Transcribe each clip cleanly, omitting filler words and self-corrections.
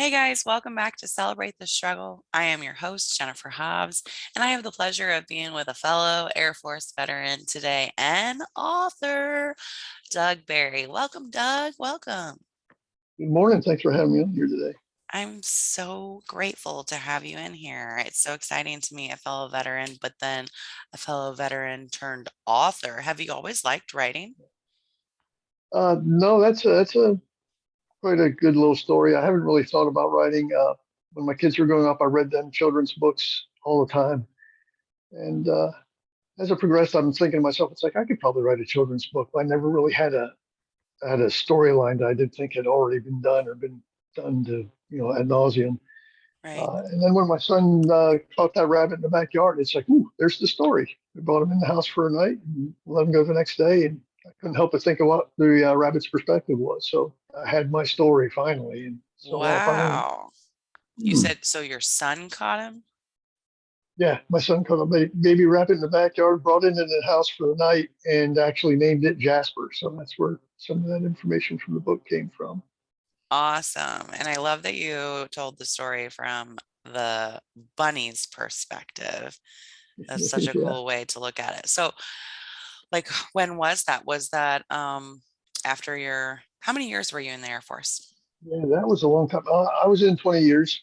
Hey guys, welcome back to Celebrate the Struggle. I am your host, Jennifer Hobbs, and I have the pleasure of being with a fellow Air Force veteran today and author, Doug Barry. Welcome, Doug. Welcome. Good morning. Thanks for having me on here today. I'm so grateful to have you in here. It's so exciting to meet a fellow veteran, but then a fellow veteran turned author. Have you always liked writing? No, that's a quite a good little story. I haven't really thought about writing. When my kids were growing up, I read them children's books all the time, and as I progressed, I'm thinking to myself, it's like I could probably write a children's book, but I never really had a storyline that I did think had already been done or been done to ad nauseum. Right. And then when my son caught that rabbit in the backyard, it's like, ooh, there's the story. We brought him in the house for a night and let him go the next day. And I couldn't help but think of what the rabbit's perspective was. So I had my story finally. And so when I finally, Wow. You said so your son caught him? yeah, my son caught a baby rabbit in the backyard, brought it into the house for the night, and actually named it Jasper. So that's where some of that information from the book came from. Awesome. And I love that you told the story from the bunny's perspective. That's such a Yeah. cool way to look at it. So, like, when was that? Was that after your, how many years were you in the Air Force? Yeah, that was a long time. I was in 20 years.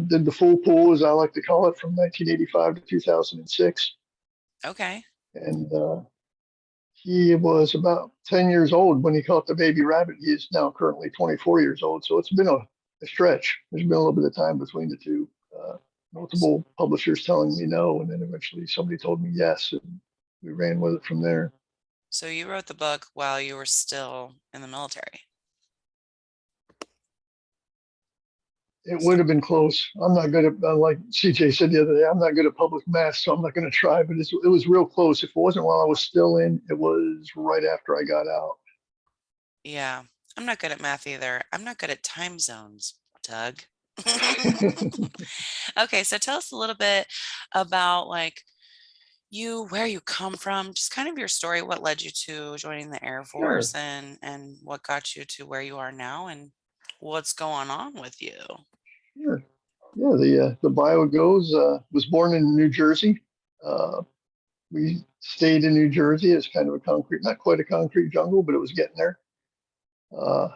Did the full pool, as I like to call it, from 1985 to 2006. Okay. And he was about 10 years old when he caught the baby rabbit. He is now currently 24 years old. So it's been a stretch. There's been a little bit of time between the two. Multiple publishers telling me no, and then eventually somebody told me yes, and we ran with it from there. So you wrote the book while you were still in the military. It So, would have been close. I'm not good at, like CJ said the other day, I'm not good at public math, so I'm not going to try, but it was real close. If it wasn't while I was still in, it was right after I got out. yeah, I'm not good at math either. I'm not good at time zones, Doug. Okay, so tell us a little bit about like you, where you come from, just kind of your story, what led you to joining the Air Sure. Force and what got you to where you are now and what's going on with you. Sure. Yeah, the bio goes, was born in New Jersey. Uh, we stayed in New Jersey as kind of a concrete, not quite a concrete jungle, but it was getting there. Uh,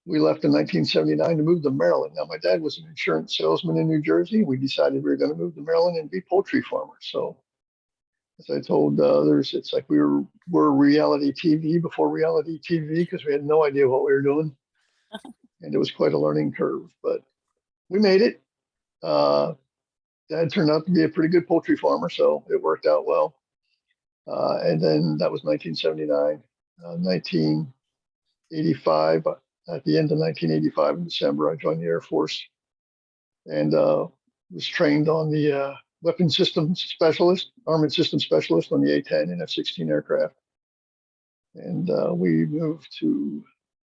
we left in 1979 to move to Maryland. Now, my dad was an insurance salesman in New Jersey. We decided we were going to move to Maryland and be poultry farmers. So, as I told others, it's like we were reality TV before reality TV because we had no idea what we were doing, and it was quite a learning curve. But we made it. Uh, Dad turned out to be a pretty good poultry farmer, so it worked out well. And then that was 1979. 1985, at the end of 1985 in December, I joined the Air Force and was trained on the weapon systems specialist, armored systems specialist on the A-10 and F-16 aircraft. And we moved to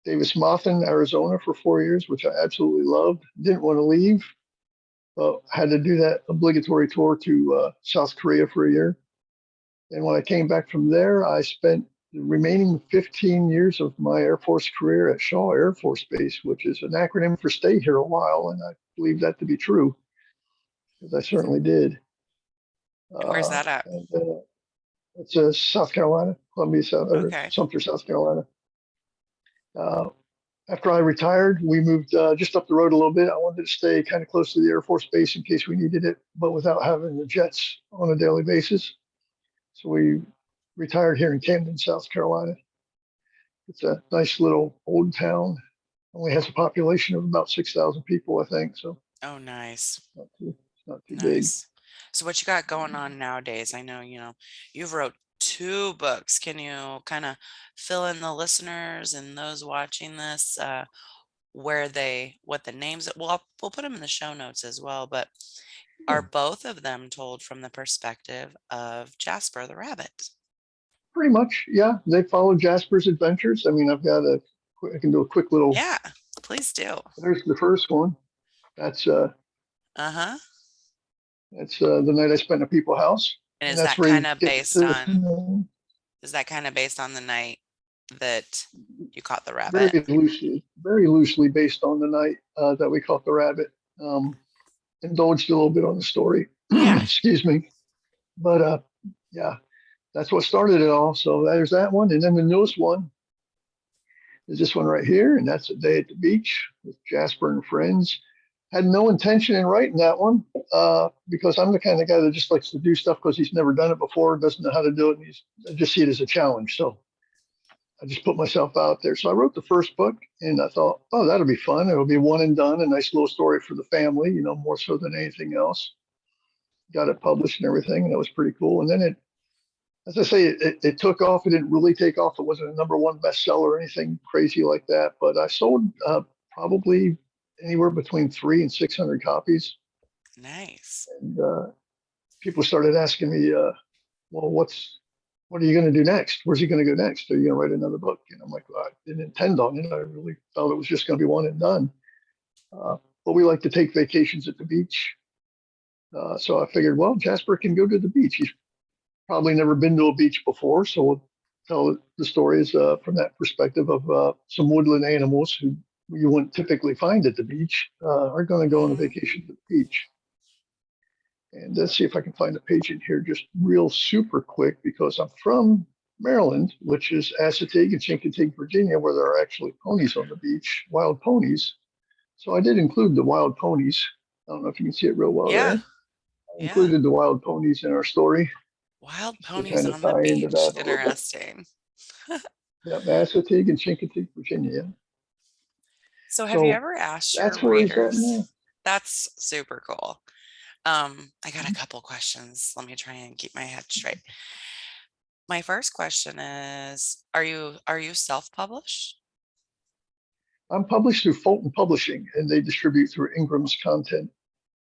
Davis Monthan, Arizona for 4 years, which I absolutely loved. Didn't want to leave, but had to do that obligatory tour to South Korea for a year. And when I came back from there, I spent the remaining 15 years of my Air Force career at Shaw Air Force Base, which is an acronym for stay here a while. And I believe that to be true, because I certainly did. Where's that at? And it's South Carolina, Columbia, South, or Okay. Sumter, South Carolina. Uh, After I retired, we moved just up the road a little bit. I wanted to stay kind of close to the Air Force Base in case we needed it, but without having the jets on a daily basis. So we retired here in Camden, South Carolina. It's a nice little old town. Only has a population of about 6,000 people, I think. So Oh, nice. it's not too big. Nice. So what you got going on nowadays? I know, you've wrote two books. Can you kind of fill in the listeners and those watching this, what the names, well, we'll put them in the show notes as well, but are Yeah, both of them told from the perspective of Jasper the rabbit? pretty much. Yeah, they follow Jasper's adventures. I mean, I can do a quick little. Yeah, please do. There's the first one. That's uh, Uh-huh. that's the night I spent in a people house, And and that's where he gets is his name. that kind of based on the night? that you caught the rabbit? very loosely based on the night that we caught the rabbit. Um, Indulged a little bit on the story. Yeah. Excuse me, but yeah, that's what started it all. So there's that one, and then the newest one is this one right here, and that's a day at the beach with Jasper and friends. Had no intention in writing that one because I'm the kind of guy that just likes to do stuff because he's never done it before, doesn't know how to do it, and I just see it as a challenge. So I just put myself out there. So I wrote the first book, and I thought, oh, that'll be fun. It'll be one and done, a nice little story for the family, more so than anything else. Got it published and everything, and it was pretty cool. And then as I say, it took off. It didn't really take off. It wasn't a number one bestseller or anything crazy like that. But I sold probably anywhere between 300 and 600 copies. Nice. And people started asking me, well, what are you going to do next? Where's he going to go next? Are you going to write another book? And I'm like, well, I didn't intend on it. I really felt it was just going to be one and done. But we like to take vacations at the beach. So I figured, well, Jasper can go to the beach. He's probably never been to a beach before. So we'll tell the stories from that perspective of some woodland animals who you wouldn't typically find at the beach are going to go on a Hmm. vacation to the beach. And let's see if I can find a page in here just real super quick because I'm from Maryland, which is Assateague and Chincoteague, Virginia, where there are actually ponies on the beach, wild ponies. So I did include the wild ponies. I don't know if you can see it real well Yeah. there. I Yeah. included the wild ponies in our story Wild just to ponies kind of on the tie into beach. that a little bit. Interesting. Yeah, Assateague and Chincoteague, Virginia. Yeah. So have you So ever asked your that's where he's at readers? now. That's super cool. I got a couple questions. Let me try and keep my head straight. My first question is, are you self-published? I'm published through Fulton Publishing, and they distribute through Ingram's content.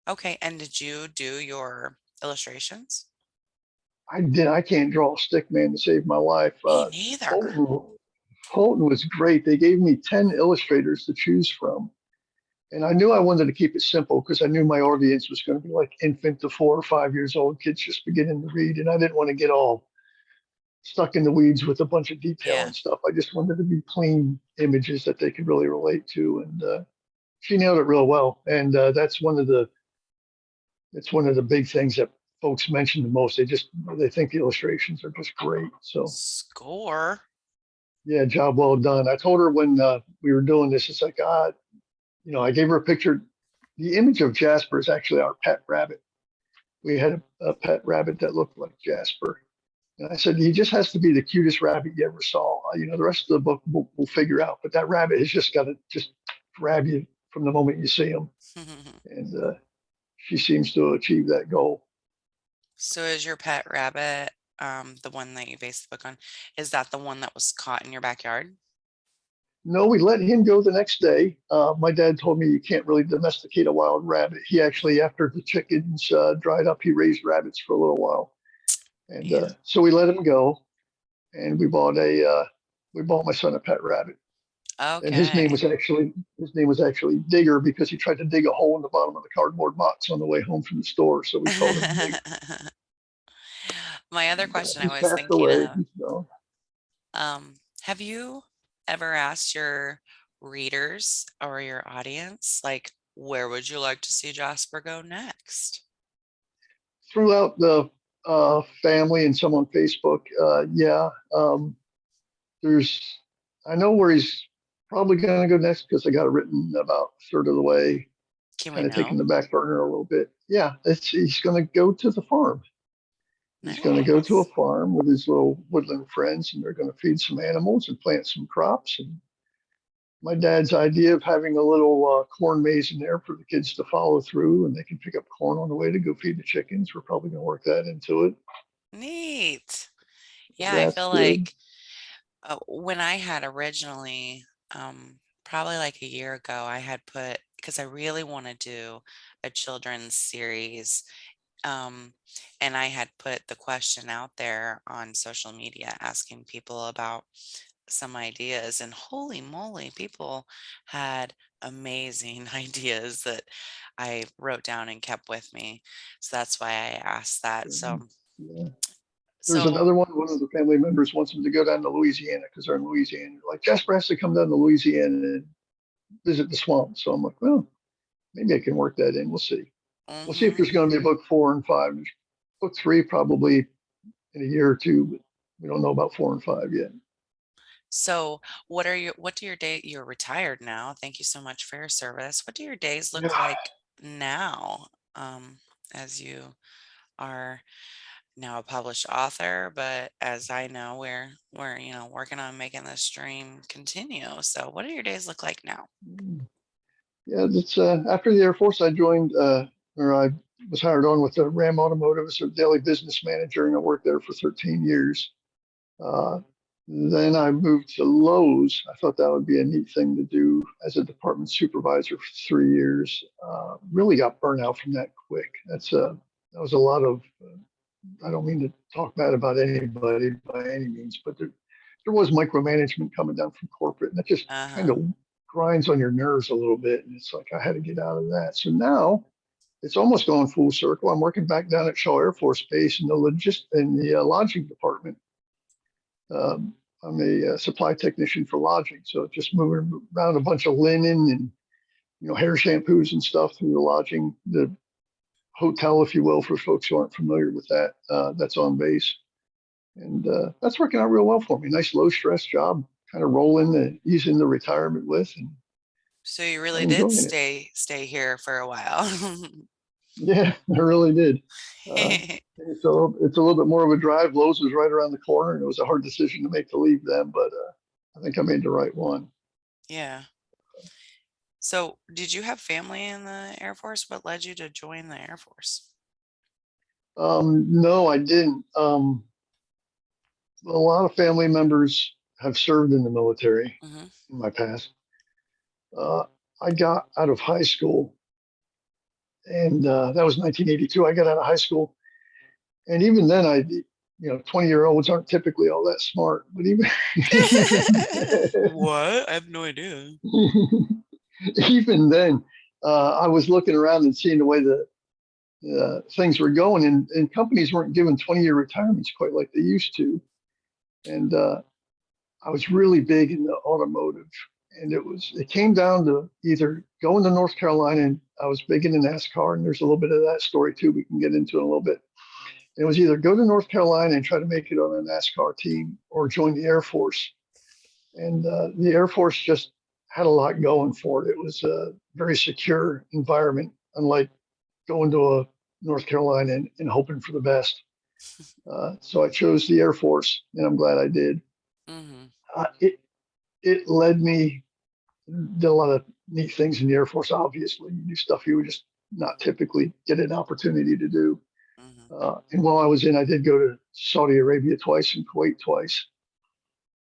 Okay, and did you do your illustrations? I did. I can't draw a stick man to save my life. Me neither. Fulton was great. They gave me 10 illustrators to choose from. And I knew I wanted to keep it simple because I knew my audience was going to be like infant to 4 or 5 years old, kids just beginning to read. And I didn't want to get all stuck in the weeds with a bunch of detail Yeah. and stuff. I just wanted to be clean images that they could really relate to. And she nailed it real well. And it's one of the big things that folks mention the most. They think the illustrations are just great. So Score. yeah, job well done. I told her when we were doing this, it's like I gave her a picture. The image of Jasper is actually our pet rabbit. We had a pet rabbit that looked like Jasper. And I said, he just has to be the cutest rabbit you ever saw. The rest of the book we'll figure out, but that rabbit has just got to just grab you from the moment you see him. And she seems to achieve that goal. So is your pet rabbit, the one that you based the book on, is that the one that was caught in your backyard? No, we let him go the next day. My dad told me you can't really domesticate a wild rabbit. He actually, after the chickens dried up, he raised rabbits for a little while, and Yeah. so we let him go. And we bought my son a pet rabbit, and Okay. his name was actually Digger because he tried to dig a hole in the bottom of the cardboard box on the way home from the store. So we called him Digger. My other And, question I he's was passed thinking away. of, have you ever asked your readers or your audience, like, where would you like to see Jasper go next? Throughout the family and some on Facebook. Yeah, there's I know where he's probably going to go next because I got it written about a third of the way, Can we kind of taking know? the back burner a little bit. Yeah, he's going to go to the farm. He's going to go to a Nice. farm with his little woodland friends, and they're going to feed some animals and plant some crops. And my dad's idea of having a little corn maze in there for the kids to follow through, and they can pick up corn on the way to go feed the chickens. We're probably going to work that into it. Neat. So Yeah, I that's feel good. like when I had originally, probably like a year ago, I had put, because I really want to do a children's series, um, and I had put the question out there on social media asking people about some ideas, and holy moly, people had amazing ideas that I wrote down and kept with me. So that's why I asked that. So Yeah. There's So, another one. One of the family members wants them to go down to Louisiana because they're in Louisiana. They're like, Jasper has to come down to Louisiana and visit the swamp. So I'm like, well, maybe I can work that in. We'll see. We'll see if mhm. there's going to be a book 4 and 5. Book 3 probably in a year or two, but we don't know about 4 and 5 yet. So, what do your day you're retired now. Thank you so much for your service. What do your days Yeah. look like now, as you are now a published author, but as I know, we're, working on making this dream continue. So, what do your days look like now? Yeah, it's after the Air Force, I joined, or I was hired on with the Ram Automotive as a daily business manager, and I worked there for 13 years. Uh, then I moved to Lowe's. I thought that would be a neat thing to do as a department supervisor for 3 years. Really got burnt out from that quick. That was a lot of. I don't mean to talk bad about anybody by any means, but there was micromanagement coming down from corporate, and that just kind Uh-huh. of grinds on your nerves a little bit. And it's like I had to get out of that. So now it's almost going full circle. I'm working back down at Shaw Air Force Base in the lodging department. I'm a supply technician for lodging, so just moving around a bunch of linen and hair shampoos and stuff through the hotel, if you will, for folks who aren't familiar with that. That's on base, and that's working out real well for me. Nice low stress job, kind of ease into retirement with, and So you I'm really did enjoying it. stay here for a while. Yeah, I really did. So it's a little bit more of a drive. Lowe's was right around the corner, and it was a hard decision to make to leave them, but I think I made the right one. Yeah. So, did you have family in the Air Force? What led you to join the Air Force? No, I didn't. A lot of family members have served in the military Hmm. in my past. Uh, I got out of high school, and that was 1982. I got out of high school, and even then, 20-year-olds aren't typically all that smart. But even What? I have no idea. even then, I was looking around and seeing the way the things were going, and companies weren't giving 20-year retirements quite like they used to. And I was really big in the automotive, and it came down to either going to North Carolina, and I was big into NASCAR, and there's a little bit of that story too. We can get into in a little bit. And it was either go to North Carolina and try to make it on a NASCAR team, or join the Air Force. And the Air Force just had a lot going for it. It was a very secure environment, unlike going to a North Carolina and hoping for the best. So I chose the Air Force, and I'm glad I did. Hmm. It led me did a lot of neat things in the Air Force. Obviously, you do stuff you would just not typically get an opportunity to do. Hmm. And while I was in, I did go to Saudi Arabia twice and Kuwait twice.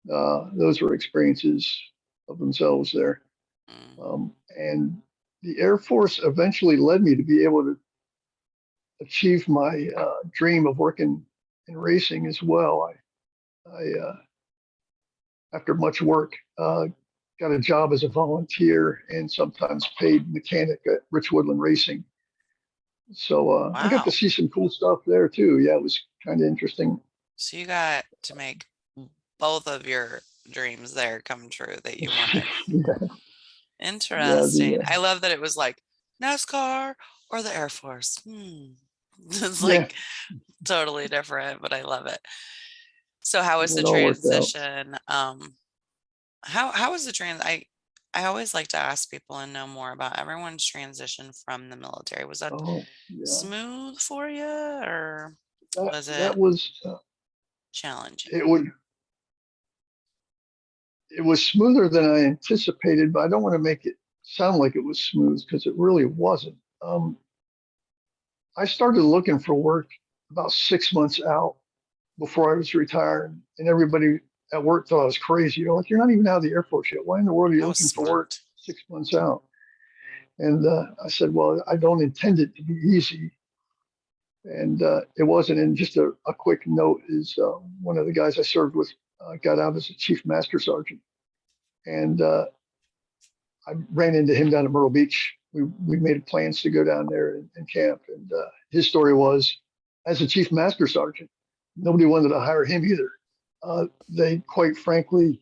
Those were experiences of themselves there. And the Air Force eventually led me to be able to achieve my dream of working in racing as well. I after much work, got a job as a volunteer and sometimes paid mechanic at Rich Woodland Racing. So I got to Wow. see some cool stuff there too. Yeah, it was kind of interesting. So you got to make both of your dreams there come true that you wanted. Yeah, yeah, Interesting. I love that it was like NASCAR or the Air Force. Hmm. It's yeah, like totally different, but I love it. So how was the it all worked out. transition? How was the I always like to ask people and know more about everyone's transition from the military. Was that Oh, yeah, smooth for you or that was that it was challenging? it would it was smoother than I anticipated, but I don't want to make it sound like it was smooth because it really wasn't. I started looking for work about 6 months out before I was retired, and everybody at work thought I was crazy. Like, you're not even out of the Air Force yet. Why in the world are you That was looking for work smart. 6 months out? And I said, well, I don't intend it to be easy. And it wasn't. And just a quick note is one of the guys I served with got out as a chief master sergeant. And I ran into him down at Myrtle Beach. We made plans to go down there and camp. And his story was, as a chief master sergeant, nobody wanted to hire him either. They quite frankly,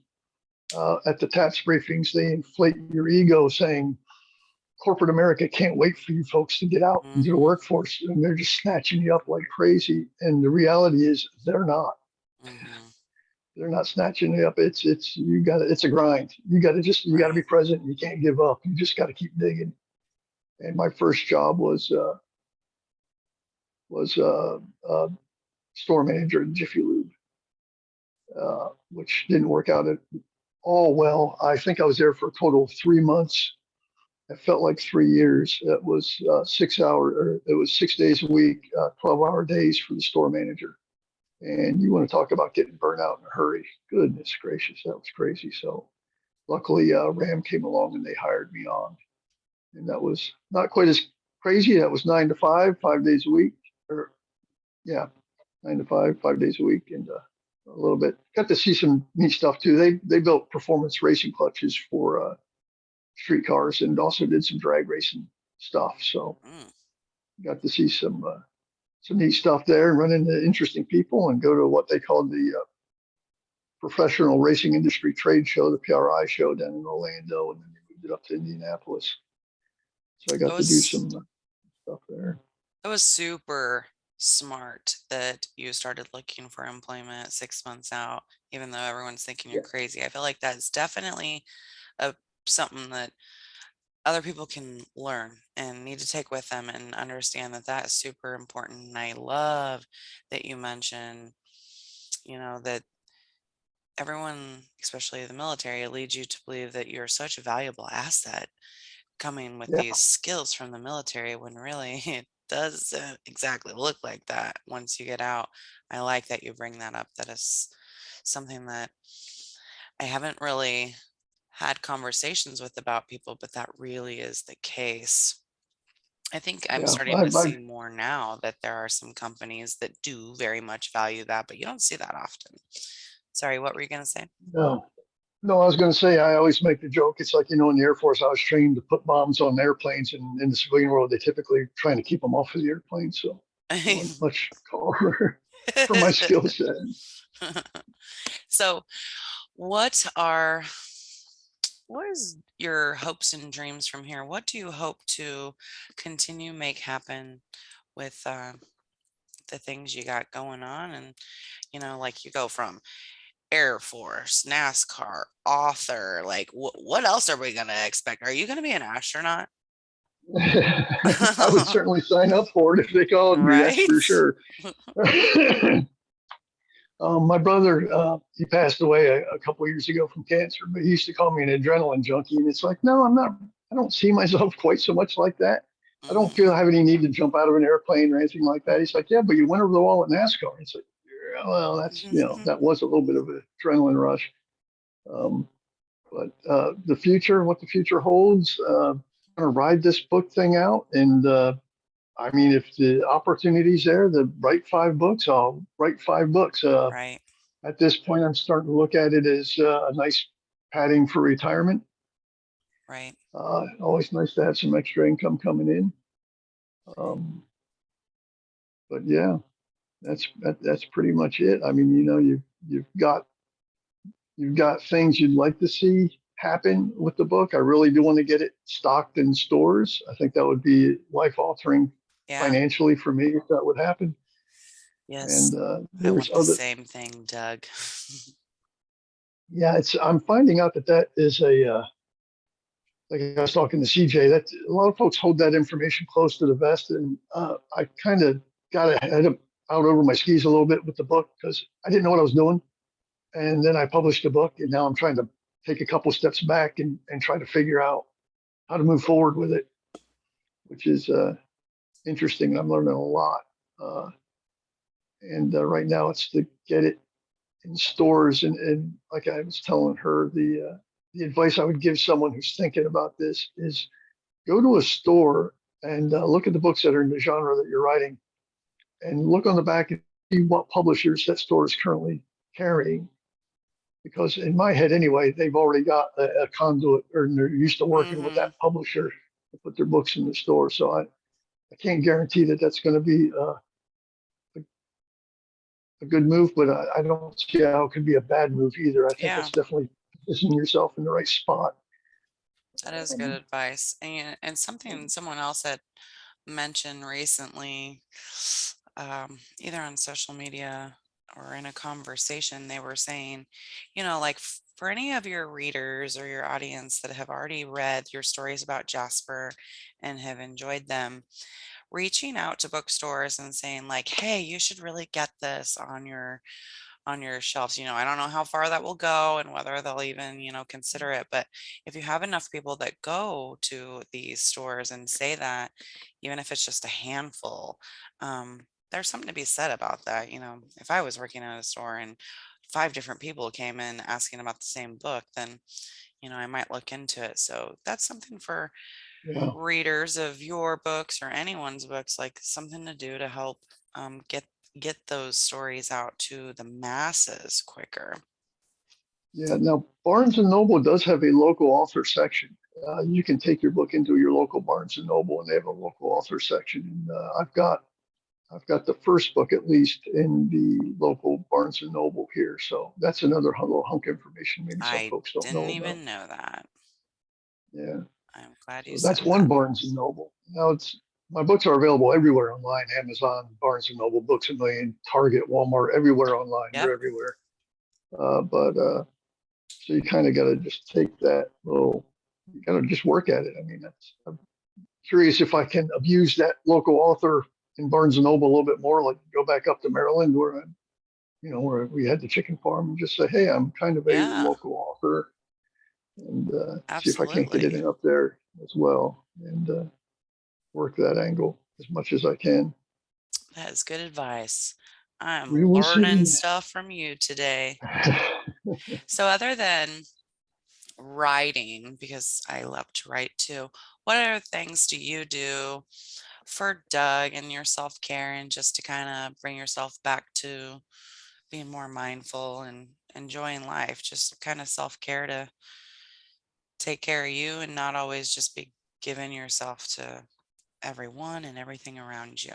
at the tax briefings, they inflate your ego saying corporate America can't wait for you folks to get out into the Mm-hmm. workforce, and they're just snatching you up like crazy. And the reality is, they're not. Mm-hmm. They're not snatching you up. It's you got to. It's a grind. You got to be Right. present. You can't give up. You just got to keep digging. And my first job was store manager at Jiffy Lube, which didn't work out at all well. I think I was there for a total of 3 months. It felt like 3 years. It was 6 hour, or it was 6 days a week, 12-hour days for the store manager. And you want to talk about getting burnt out in a hurry. Goodness gracious, that was crazy. So luckily, Ram came along and they hired me on. And that was not quite as crazy. That was 9 to 5, 5 days a week. Or, yeah, 9 to 5, 5 days a week. And a little bit, got to see some neat stuff too. They built performance racing clutches for street cars and also did some drag racing stuff. So Mm. got to see some neat stuff there and run into interesting people and go to what they called the professional racing industry trade show, the PRI show down in Orlando, and then they moved it up to Indianapolis. So I It got to do was some stuff there. it was super smart that you started looking for employment 6 months out, even though everyone's thinking you're Yeah, crazy. I feel like that's definitely a something that other people can learn and need to take with them and understand that that is super important. And I love that you mentioned, that everyone, especially the military, leads you to believe that you're such a valuable asset coming with yeah, these skills from the military when really it doesn't exactly look like that once you get out. I like that you bring that up. That is something that I haven't really had conversations with about people, but that really is the case. I think I'm yeah. starting to see more now that there are some companies that do very much value that, but you don't see that often. Sorry, what were you going to say? No, no. I was going to say I always make the joke. It's like in the Air Force, I was trained to put bombs on airplanes, and in the civilian world, they typically trying to keep them off of the airplane. So it wasn't much call for my skill set. So, what are what is your hopes and dreams from here? What do you hope to continue make happen with the things you got going on? And like you go from Air Force, NASCAR, author. Like, what else are we gonna expect? Are you gonna be an astronaut? I would certainly sign up for it if they called me. That's Right? for sure. My brother, he passed away a couple of years ago from cancer, but he used to call me an adrenaline junkie. And it's like, no, I'm not. I don't see myself quite so much like that. I don't feel I Hmm. have any need to jump out of an airplane or anything like that. He's like, yeah, but you went over the wall at NASCAR. It's like, yeah, well, that was a little bit of an adrenaline rush. Um, but the future, what the future holds, I'm going to ride this book thing out. And I mean, if the opportunity's there to write 5 books, I'll write 5 books. Right, At this point, I'm starting to look at it as a nice padding for retirement. right. Always nice to have some extra income coming in. Um, but yeah, that's pretty much it. I mean, you've got things you'd like to see happen with the book. I really do want to get it stocked in stores. I think that would be life altering Yeah. financially for me if that would happen. Yes. And I there's want the other, same thing, Doug. yeah, it's I'm finding out that is a like I was talking to CJ, that a lot of folks hold that information close to the vest, and I kind of got out over my skis a little bit with the book because I didn't know what I was doing, and then I published the book, and now I'm trying to take a couple steps back and try to figure out how to move forward with it, which is interesting. I'm learning a lot, uh, and right now it's to get it in stores, and like I was telling her, the advice I would give someone who's thinking about this is go to a store and look at the books that are in the genre that you're writing and look on the back and see what publishers that store is currently carrying. Because in my head, anyway, they've already got a conduit or they're used to working with Hmm. that publisher to put their books in the store. So I can't guarantee that that's going to be a good move, but I don't see how it could be a bad move either. I think Yeah, it's definitely positioning yourself in the right spot. that is good Um, advice. And something someone else had mentioned recently, either on social media or in a conversation, they were saying, like for any of your readers or your audience that have already read your stories about Jasper and have enjoyed them, reaching out to bookstores and saying like, hey, you should really get this on your shelves. I don't know how far that will go and whether they'll even, consider it. But if you have enough people that go to these stores and say that, even if it's just a handful, there's something to be said about that. If I was working at a store and five different people came in asking about the same book, then, I might look into it. So that's something for yeah, readers of your books or anyone's books, like something to do to help get those stories out to the masses quicker. yeah. Now Barnes and Noble does have a local author section. You can take your book into your local Barnes and Noble, and they have a local author section. And I've got the first book at least in the local Barnes and Noble here. So that's another little hunk of information maybe some I folks don't didn't know about. even know that. Yeah. I'm glad you So said that's one that. Barnes and Noble. Now it's my books are available everywhere online, Amazon, Barnes and Noble, Books a Million, Target, Walmart, everywhere online. Yep. They're everywhere. But so you kind of got to just take that little, you got to just work at it. I mean, I'm curious if I can abuse that local author in Barnes and Noble a little bit more, like go back up to Maryland where where we had the chicken farm and just say, hey, I'm kind of a Yeah, local author and see if I can't get it absolutely. in up there as well and work that angle as much as I can. That is good advice. I'm We will learning see. stuff from you today. So, other than writing, because I love to write too, what other things do you do for Doug and your self care and just to kind of bring yourself back to being more mindful and enjoying life, just kind of self care to take care of you and not always just be giving yourself to everyone and everything around you.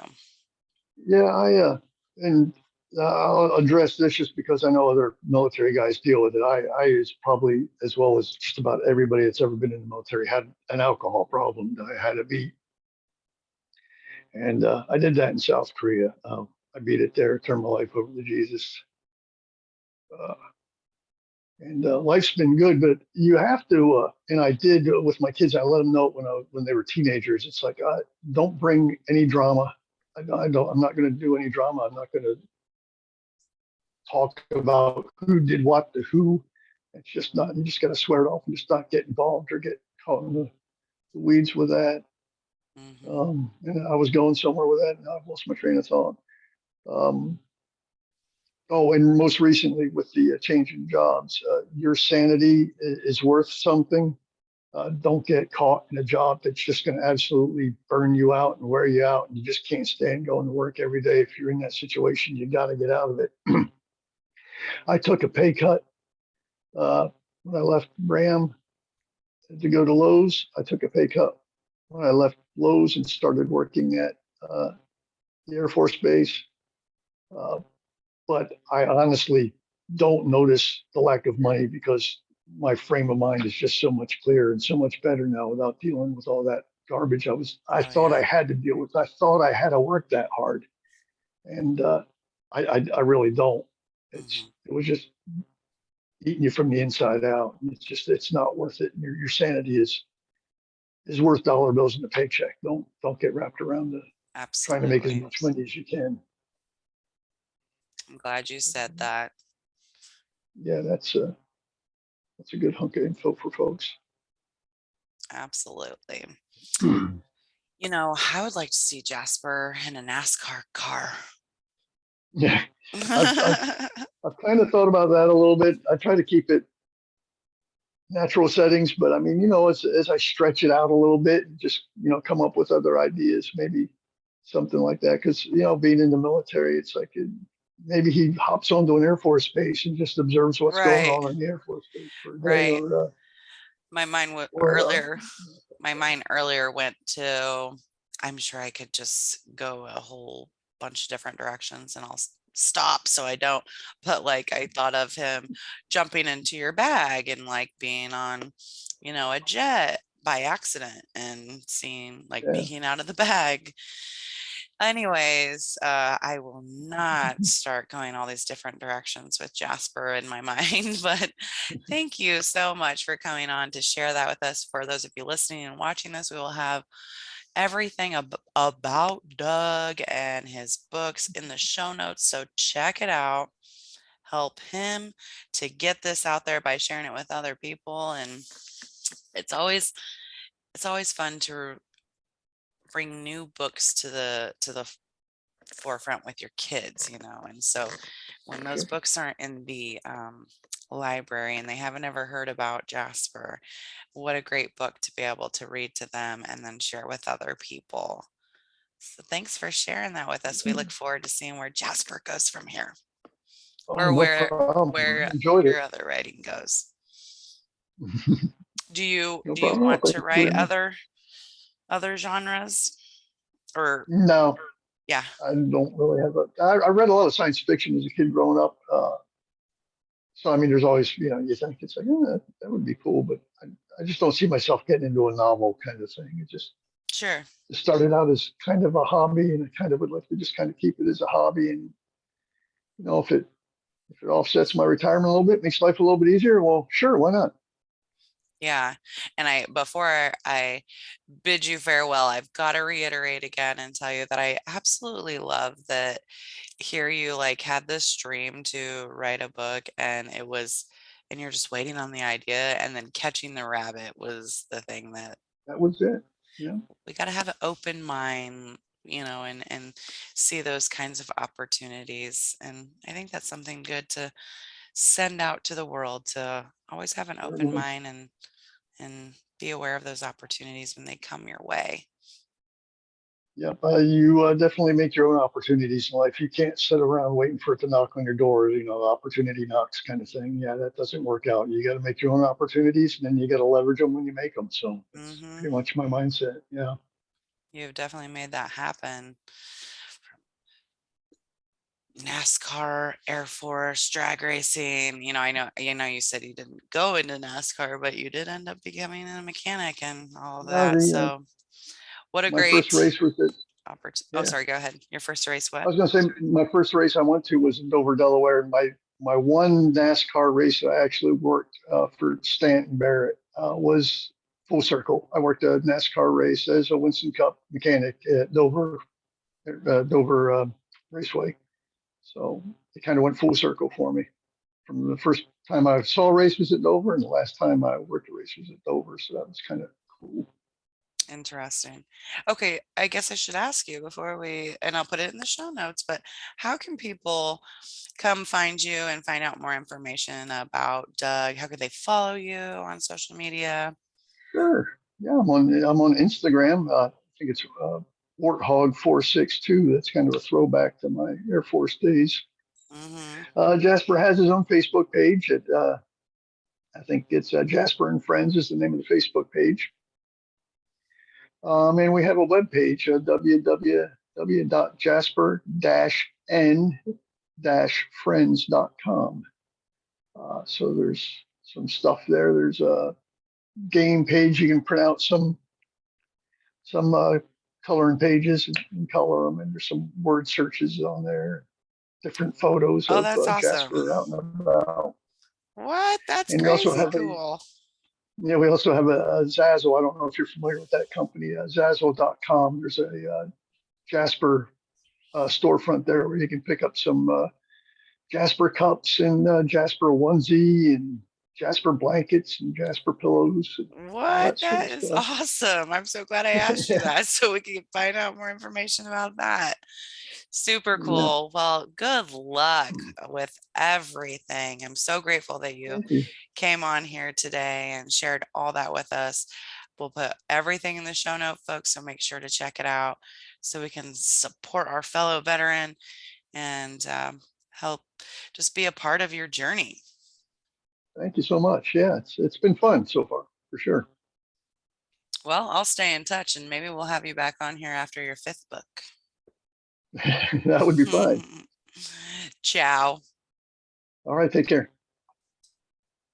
Yeah, and I'll address this just because I know other military guys deal with it. I is probably as well as just about everybody that's ever been in the military had an alcohol problem that I had to beat, and I did that in South Korea. I beat it there, turned my life over to Jesus, uh, and life's been good. But you have to, and I did with my kids. I let them know when they were teenagers. It's like don't bring any drama. I don't. I'm not going to do any drama. I'm not going to talk about who did what to who. It's just not, you just got to swear it off and just not get involved or get caught in the weeds with that. Hmm. And I was going somewhere with that and I've lost my train of thought. Um, oh, and most recently with the change in jobs, your sanity is worth something. Don't get caught in a job that's just going to absolutely burn you out and wear you out, and you just can't stand going to work every day. If you're in that situation, you got to get out of it. I took a pay cut when I left Ram to go to Lowe's. I took a pay cut when I left Lowe's and started working at the Air Force Base. Uh, but I honestly don't notice the lack of money because my frame of mind is just so much clearer and so much better now without dealing with all that garbage I Oh, thought I yeah. had to deal with. I thought I had to work that hard, and I really don't. Hmm. It was just eating you from the inside out. It's not worth it. Your sanity is worth dollar bills in a paycheck. Don't get wrapped around the trying to make as Absolutely. much money as you can. I'm glad you said that. Yeah, that's a good hunk of info for folks. Absolutely. I would like to see Jasper in a NASCAR car. Yeah, I've, I've I've kind of thought about that a little bit. I try to keep it natural settings, but I mean, as I stretch it out a little bit, just come up with other ideas, maybe something like that. Because being in the military, it's like maybe he hops onto an Air Force base and just observes what's going Right, on in the Air Force base for a day, right. My mind w- or earlier, my mind earlier went to, I'm sure I could just go a whole bunch of different directions and stop so I don't. But like I thought of him jumping into your bag and like being on, a jet by accident and seeing like Yeah, peeking out of the bag. Anyways, I will not start going all these different directions with Jasper in my mind, but thank you so much for coming on to share that with us. For those of you listening and watching this, we will have everything about Doug and his books in the show notes. So check it out. Help him to get this out there by sharing it with other people. And it's always it's always fun to bring new books to the forefront with your kids, and so when those sure. books aren't in the library and they haven't ever heard about Jasper, what a great book to be able to read to them and then share with other people. So thanks for sharing that with us. We look forward to seeing where Jasper goes from here, Oh, or no where problem. where I enjoyed it. your other writing goes. Do you No do you problem at all. want Thank to you write very much. other genres? Or No, yeah, I don't really have a. I read a lot of science fiction as a kid growing up. So I mean, there's always, you think it's like, that would be cool, but I just don't see myself getting into a novel kind of thing. sure. It started out as kind of a hobby, and I kind of would like to just kind of keep it as a hobby. And if it offsets my retirement a little bit, makes life a little bit easier, well, sure, why not? Yeah. And before I bid you farewell, I've got to reiterate again and tell you that I absolutely love that here you like had this dream to write a book and you're just waiting on the idea and then catching the rabbit was the thing that That was it. Yeah, we got to have an open mind, and see those kinds of opportunities. And I think that's something good to send out to the world, to always have an open certainly. mind and be aware of those opportunities when they come your way. Yeah, you definitely make your own opportunities in life. You can't sit around waiting for it to knock on your door, the opportunity knocks kind of thing. Yeah, that doesn't work out. You got to make your own opportunities, and then you got to leverage them when you make them. So that's Hmm. pretty much my mindset. Yeah. You've definitely made that happen. NASCAR, Air Force, drag racing. I know you said you didn't go into NASCAR, but you did end up becoming a mechanic and all of No, that. So what a my first great race was at, opportunity. Oh, yeah, sorry, go ahead. Your first race, I what? was going to say my first race I went to was in Dover, Delaware. And my one NASCAR race that I actually worked for Stanton Barrett was full circle. I worked a NASCAR race as a Winston Cup mechanic at Dover Raceway. So it kind of went full circle for me. From the first time I saw a race was at Dover, and the last time I worked a race was at Dover. So that was kind of cool. Interesting. Okay, I guess I should ask you before and I'll put it in the show notes, but how can people come find you and find out more information about Doug? How could they follow you on social media? Sure. Yeah, I'm on Instagram. I think it's Warthog462. That's kind of a throwback to my Air Force days. Hmm. Jasper has his own Facebook page. I think it's Jasper and Friends is the name of the Facebook page. And we have a web page, www.jasper-n-friends.com. So there's some stuff there. There's a game page. You can print out some coloring pages and color them, and there's some word searches on there, different photos Oh, of that's awesome. Jasper out and about. What? That's And we also crazy have cool. a Zazzle. I don't know if you're familiar with that company, Zazzle.com. There's a Jasper storefront there where you can pick up some Jasper cups and Jasper onesie and Jasper blankets and Jasper pillows and all What? that sort That of is stuff. awesome. I'm so glad I asked you that so we can find out more information about that. Super Yeah, cool. Well, good luck with everything. I'm so grateful that you thank you. came on here today and shared all that with us. We'll put everything in the show note, folks, so make sure to check it out so we can support our fellow veteran and help just be a part of your journey. Thank you so much. Yeah, it's been fun so far for sure. Well, I'll stay in touch and maybe we'll have you back on here after your fifth book. That would be fine. Ciao. All right, take care.